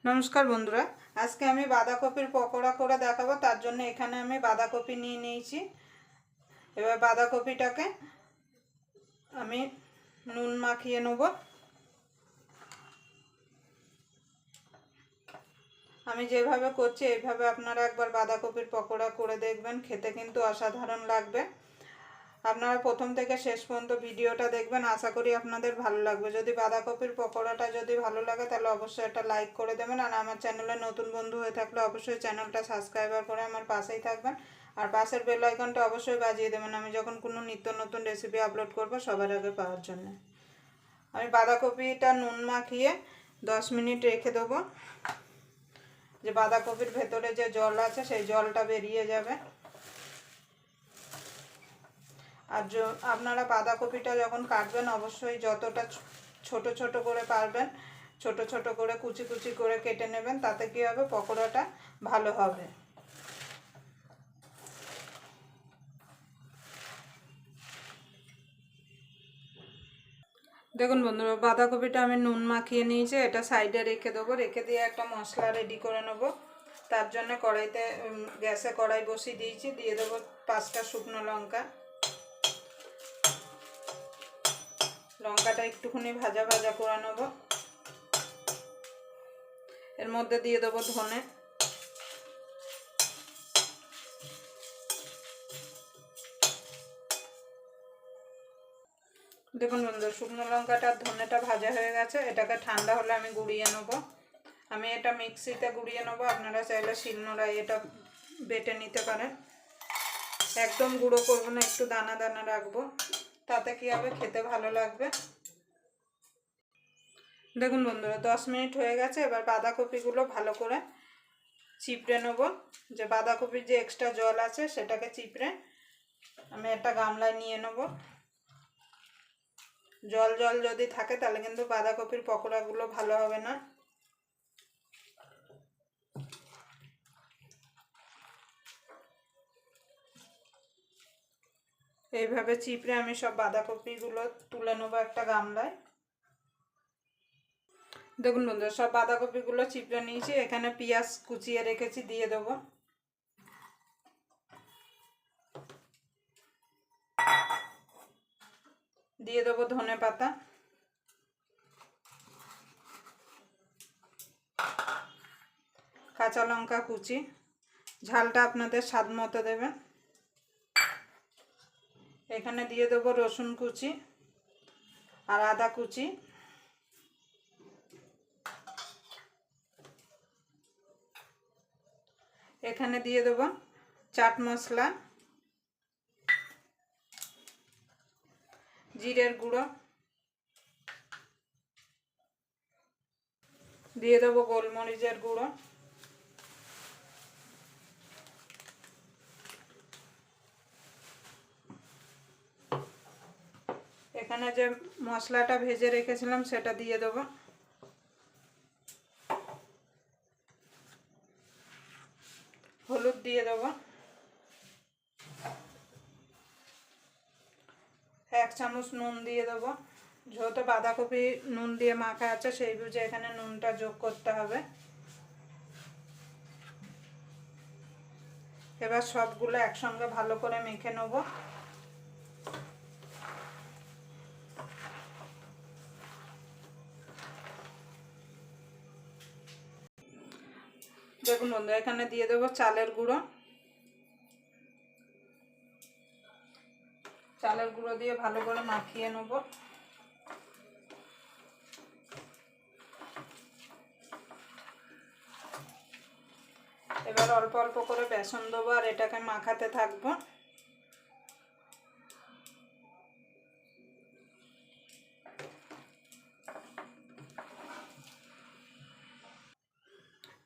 নমস্কার বন্ধুরা, আজকে আমি বাঁধাকপির পকোড়া করে দেখাবো। তার জন্য এখানে আমি বাঁধাকপি নিয়ে নিয়েছি। এবার বাঁধাকপিটাকে আমি নুন মাখিয়ে নেব। আমি যেভাবে করছি এইভাবে আপনারা একবার বাঁধাকপির পকোড়া করে দেখবেন, খেতে কিন্তু অসাধারণ লাগবে। আপনারা প্রথম থেকে শেষ পর্যন্ত ভিডিওটা দেখবেন, আশা করি আপনাদের ভালো লাগবে। যদি বাঁধাকপির পকোড়াটা যদি ভালো লাগে তাহলে অবশ্যই একটা লাইক করে দেবেন, আর আমার চ্যানেলে নতুন বন্ধু হয়ে থাকলে অবশ্যই চ্যানেলটা সাবস্ক্রাইবার করে আমার পাশেই থাকবেন, আর পাশের বেল আইকনটা অবশ্যই বাজিয়ে দেবেন আমি যখন কোনো নিত্য নতুন রেসিপি আপলোড করব সবার আগে পাওয়ার জন্য। আমি বাঁধাকপিটা নুন মাখিয়ে 10 মিনিট রেখে দেবো, যে বাঁধাকপির ভেতরে যে জল আছে সেই জলটা বেরিয়ে যাবে। আর আপনারা বাঁধাকপিটা যখন কাটবেন অবশ্যই যতটা ছোট ছোট করে পারবেন ছোট ছোট করে কুচি কুচি করে কেটে নেবেন, তাতে কি হবে পকোড়াটা ভালো হবে। দেখুন বন্ধুরা, বাঁধাকপিটা আমি নুন মাখিয়ে নিয়েছি, এটা সাইডে রেখে দেবো। রেখে দিয়ে একটা মশলা রেডি করে নেব। তার জন্য কড়াইতে গ্যাসে কড়াই বসিয়ে দিয়েছি, দিয়ে দেবো 5টা শুকনো লঙ্কা। লঙ্কাটা একটুখানি ভাজা ভাজা করে নেব। এর মধ্যে দিয়ে দেবো ধনে, দেখুন বন্ধুরা শুকনো লঙ্কাটা ধনেটা ভাজা হয়ে গেছে। এটাকে ঠান্ডা হলে আমি গুঁড়িয়ে নেব। আমি এটা মিক্সিতে গুঁড়িয়ে নেব, আপনারা চাইলে শিলনোড়ায় এটা বেটে নিতে পারেন। একদম গুঁড়ো করবো না, একটু দানা দানা রাখবো, তাতে কি হবে খেতে ভালো লাগবে। দেখুন বন্ধুরা 10 মিনিট হয়ে গেছে। এবার বাঁধাকপিগুলো ভালো করে চিপড়ে নেব। যে বাঁধাকপির যে এক্সট্রা জল আছে সেটাকে চিপড়ে আমি একটা গামলায় নিয়ে নেব। জল জল যদি থাকে তাহলে কিন্তু বাঁধাকপির পকোড়াগুলো ভালো হবে না। এইভাবে চিপড়ে আমি সব বাঁধাকপিগুলো তুলে নেবো একটা গামলায়। দেখুন বন্ধুরা সব বাঁধাকপিগুলো চিপড়ে নিয়েছি। এখানে পেঁয়াজ কুচিয়ে রেখেছি, দিয়ে দেবো। দিয়ে দেবো ধনে পাতা, কাঁচা লঙ্কা কুচি, ঝালটা আপনাদের স্বাদ মতো দেবেন। এখানে দিয়ে দেবো রসুন কুচি আর আদা কুচি। এখানে দিয়ে দেবো চাট মশলা, জিরের গুঁড়ো, দিয়ে দেবো গোলমরিচের গুঁড়ো, এখানে যে মশলাটা ভেজে রেখেছিলাম সেটা দিয়ে দেবো। হলুদ দিয়ে দেবো, 1 চামচ নুন দিয়ে দেবো। যেহেতু বাঁধাকপি নুন দিয়ে মাখা আছে সেই বুঝে এখানে নুনটা যোগ করতে হবে। এবার সবগুলো একসঙ্গে ভালো করে মেখে নেব। দেখুন বন্ধু এখানে দিয়ে দেবো চালের গুঁড়ো। চালের গুঁড়ো দিয়ে ভালো করে মাখিয়ে নেব। এবার অল্প অল্প করে বেসন দেবো আর এটাকে মাখাতে থাকবো।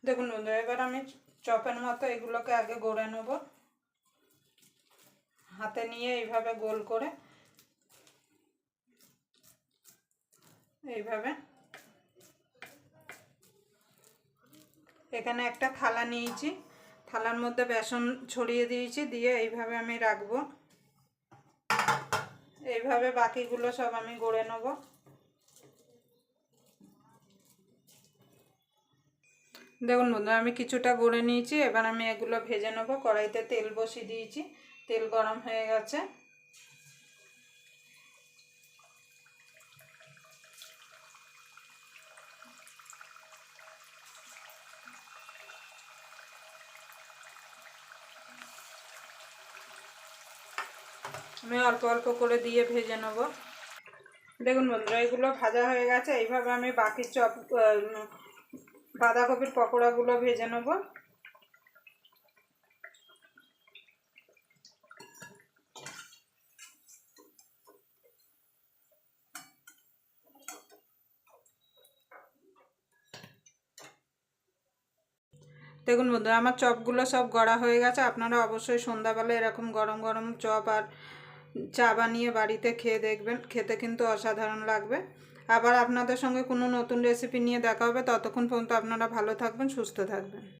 দেখুন বন্ধু এবার আমি চপের মতো এগুলোকে আগে গড়ে নেব। হাতে নিয়ে এইভাবে গোল করে এইভাবে। এখানে একটা থালা নিয়েছি, থালার মধ্যে বেসন ছড়িয়ে দিয়েছি, দিয়ে এইভাবে আমি রাখবো। এইভাবে বাকিগুলো সব আমি গড়ে নেব। দেখুন বন্ধুরা, আমি কিছুটা গড়ে নিয়েছি। এবার আমি এগুলো ভেজে নেব। কড়াইতে তেল বসিয়ে দিয়েছি, তেল গরম হয়ে গেছে। আমি অল্প অল্প করে দিয়ে ভেজে নেব। দেখুন বন্ধুরা, এগুলো ভাজা হয়ে গেছে। এইভাবে আমি বাকি বাঁধাকপির পকোড়াগুলো ভেজে নেব। দেখুন বন্ধুরা, আমার চপগুলো সব গড়া হয়ে গেছে। আপনারা অবশ্যই সন্ধ্যাবেলা এরকম গরম গরম চপ আর চা বানিয়ে বাড়িতে খেয়ে দেখবেন, খেতে কিন্তু অসাধারণ লাগবে। আবার আপনাদের সঙ্গে কোনো নতুন রেসিপি নিয়ে দেখা হবে। ততক্ষণ পর্যন্ত আপনারা ভালো থাকবেন, সুস্থ থাকবেন।